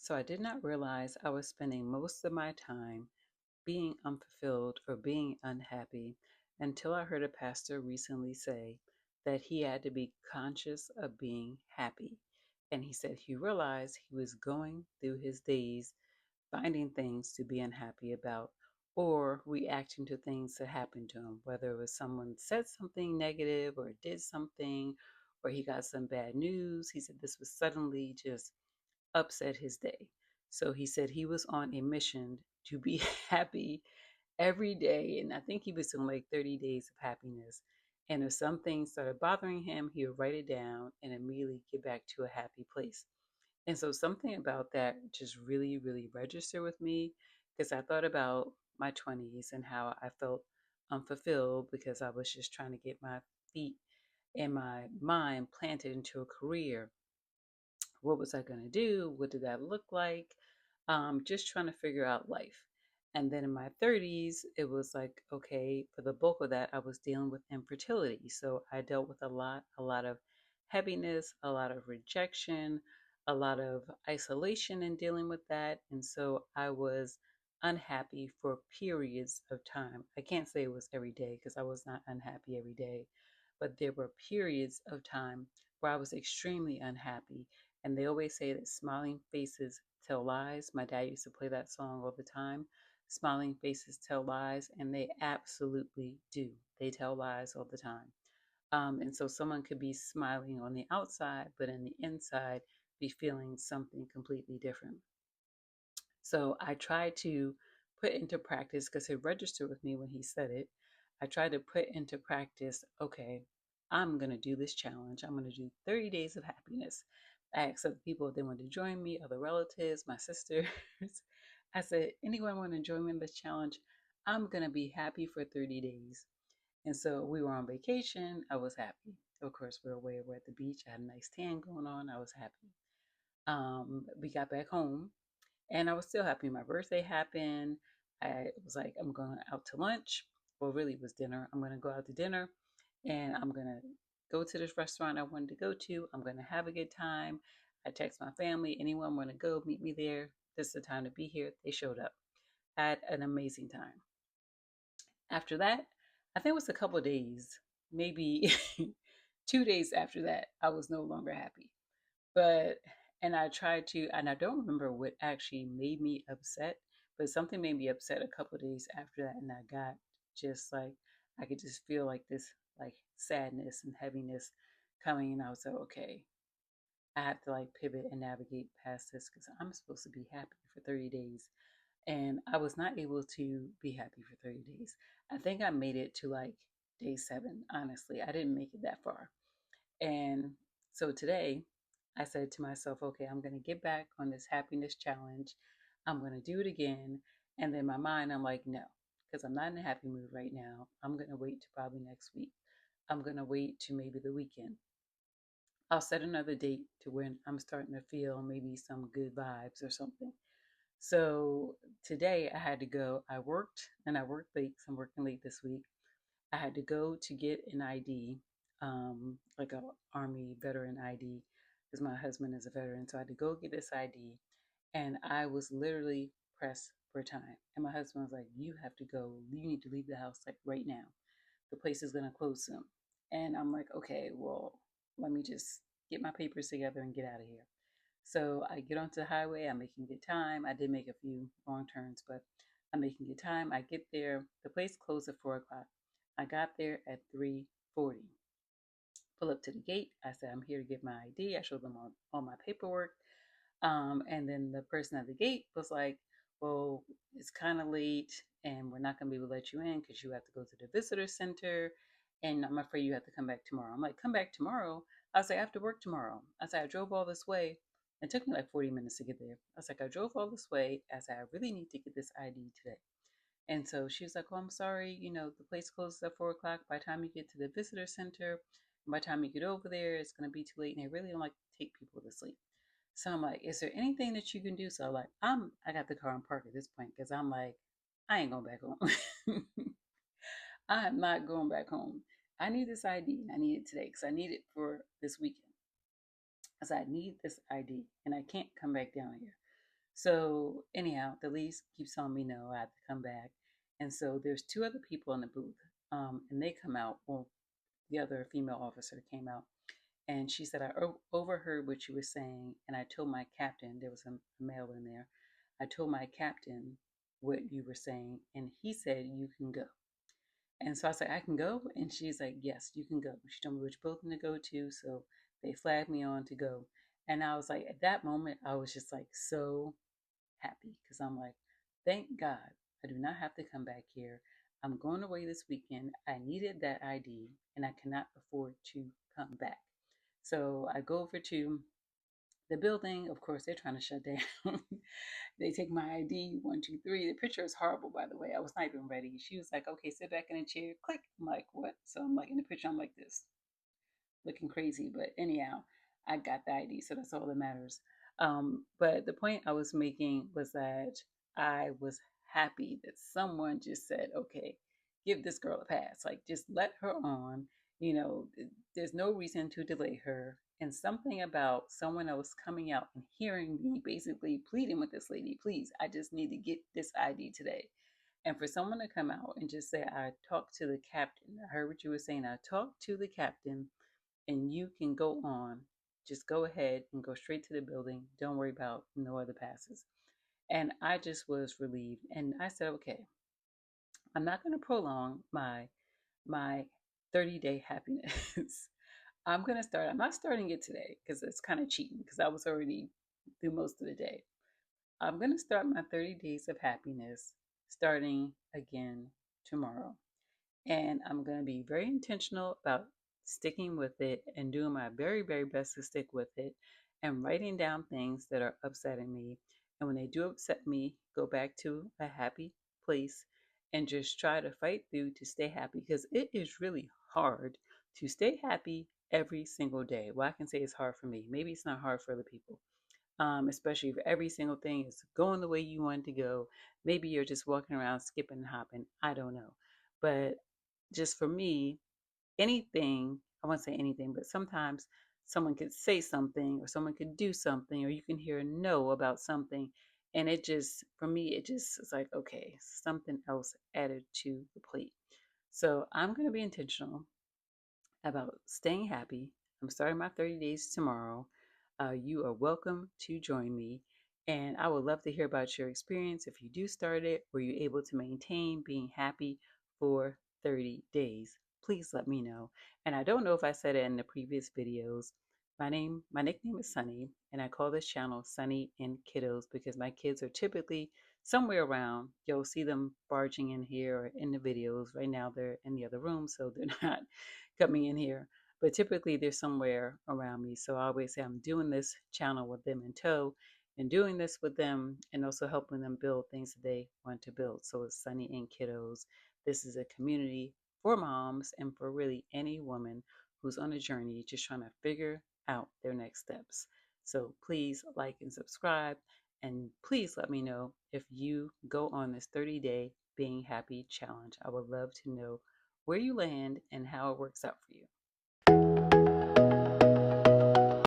So I did not realize I was spending most of my time being unfulfilled or being unhappy until I heard a pastor recently say that he had to be conscious of being happy. And he said he realized he was going through his days finding things to be unhappy about or reacting to things that happened to him, whether it was someone said something negative or did something or he got some bad news. He said this was suddenly just upset his day. So he said he was on a mission to be happy every day. And I think he was doing like 30 days of happiness. And if some things started bothering him, he would write it down and immediately get back to a happy place. And so something about that just really, really registered with me because I thought about my 20s and how I felt unfulfilled because I was just trying to get my feet and my mind planted into a career. What was I going to do? What did that look like? Just trying to figure out life. And then in my 30s, it was like, okay, for the bulk of that, I was dealing with infertility. So I dealt with a lot of heaviness, a lot of rejection, a lot of isolation in dealing with that. And so I was unhappy for periods of time. I can't say it was every day because I was not unhappy every day, but there were periods of time where I was extremely unhappy. And they always say that smiling faces tell lies. My dad used to play that song all the time. Smiling faces tell lies, and they absolutely do. They tell lies all the time. And so someone could be smiling on the outside, but in the inside, be feeling something completely different. So I tried to put into practice, because it registered with me when he said it. I tried to put into practice, okay, I'm going to do this challenge. I'm going to do 30 days of happiness. I asked other people if they wanted to join me, other relatives, my sisters. I said, anyone want to join me in this challenge? I'm going to be happy for 30 days. And so we were on vacation. I was happy. Of course, we were away. We're at the beach. I had a nice tan going on. I was happy. We got back home and I was still happy. My birthday happened. I was like, I'm going out to lunch. Well, really, it was dinner. I'm going to go out to dinner and I'm going to go to this restaurant I wanted to go to. I'm going to have a good time. I text my family, anyone want to go, meet me there. This is the time to be here. They showed up. I had an amazing time. After that, I think it was a couple of days, maybe 2 days after that, I was no longer happy. But and I tried to, and I don't remember what actually made me upset, but something made me upset a couple of days after that, and I got just like I could just feel like this like sadness and heaviness coming, and I was like, okay, I have to like pivot and navigate past this because I'm supposed to be happy for 30 days, and I was not able to be happy for 30 days. I think I made it to like day 7. Honestly, I didn't make it that far. And so today I said to myself, okay, I'm going to get back on this happiness challenge. I'm going to do it again. And then my mind, I'm like, no, because I'm not in a happy mood right now. I'm going to wait to probably next week. I'm going to wait to maybe the weekend. I'll set another date to when I'm starting to feel maybe some good vibes or something. So today I had to go. I worked and I worked late 'cause I'm working late this week. I had to go to get an ID, like a Army veteran ID, because my husband is a veteran. So I had to go get this ID, and I was literally pressed for time. And my husband was like, "You have to go. You need to leave the house like right now. The place is gonna close soon." And I'm like, "Okay, well, let me just get my papers together and get out of here." So I get onto the highway. I'm making good time. I did make a few wrong turns, but I'm making good time. I get there. The place closed at 4 o'clock. I got there at 3:40. Pull up to the gate. I said, I'm here to get my ID. I showed them all my paperwork. And then the person at the gate was like, well, it's kind of late and we're not going to be able to let you in because you have to go to the visitor center. And I'm afraid you have to come back tomorrow. I'm like, come back tomorrow? I was like, I have to work tomorrow. I said, I drove all this way. It took me like 40 minutes to get there. I was like, I drove all this way. I said, I really need to get this ID today. And so she was like, oh, I'm sorry, the place closes at 4 o'clock. By the time you get to the visitor center, by the time you get over there, it's going to be too late. And they really don't like to take people to sleep. So I'm like, is there anything that you can do? So like, I got the car in park at this point because I'm like, I ain't going back home. I'm not going back home. I need this ID. I need it today because I need it for this weekend. I said, I need this ID and I can't come back down here. So anyhow, the lead keeps telling me no, I have to come back. And so there's two other people in the booth, and they come out. Well, the other female officer came out, and she said, I overheard what you were saying, and I told my captain, there was a male in there, I told my captain what you were saying, and he said, you can go. And so I was like, I can go? And she's like, yes, you can go. She told me which building to go to, so they flagged me on to go. And I was like, at that moment, I was just like so happy because I'm like, thank God I do not have to come back here. I'm going away this weekend. I needed that ID and I cannot afford to come back. So I go over to the building. Of course, they're trying to shut down. They take my ID, 1, 2, 3. The picture is horrible, by the way. I was not even ready. She was like, okay, sit back in a chair. Click. I'm like, what? So I'm like, in the picture, I'm like this, looking crazy. But anyhow, I got the ID, so that's all that matters. But the point I was making was that I was happy that someone just said, okay, give this girl a pass. Like, just let her on. You know, there's no reason to delay her. And something about someone else coming out and hearing me basically pleading with this lady, please, I just need to get this ID today. And for someone to come out and just say, I talked to the captain, I heard what you were saying, I talked to the captain and you can go on. Just go ahead and go straight to the building. Don't worry about no other passes. And I just was relieved. And I said, okay, I'm not going to prolong my 30-day happiness. I'm going to start. I'm not starting it today because it's kind of cheating because I was already through most of the day. I'm going to start my 30 days of happiness starting again tomorrow. And I'm going to be very intentional about sticking with it and doing my very, very best to stick with it and writing down things that are upsetting me. And when they do upset me, go back to a happy place and just try to fight through to stay happy because it is really hard to stay happy every single day. Well, I can say it's hard for me. Maybe it's not hard for other people. Especially if every single thing is going the way you want it to go. Maybe you're just walking around skipping and hopping. I don't know. But just for me, anything, I won't say anything, but sometimes someone could say something or someone could do something or you can hear a no about something. And it just, for me, it just is like, okay, something else added to the plate. So I'm going to be intentional about staying happy. I'm starting my 30 days tomorrow. You are welcome to join me. And I would love to hear about your experience. If you do start it, were you able to maintain being happy for 30 days? Please let me know. And I don't know if I said it in the previous videos. My nickname is Sunny, and I call this channel Sunny and Kiddos because my kids are typically somewhere around. You'll see them barging in here or in the videos. Right now, they're in the other room, so they're not coming in here. But typically they're somewhere around me. So I always say I'm doing this channel with them in tow and doing this with them and also helping them build things that they want to build. So it's Sunny and Kiddos. This is a community for moms and for really any woman who's on a journey just trying to figure out their next steps. So please like and subscribe. And please let me know if you go on this 30-day being happy challenge. I would love to know where you land and how it works out for you.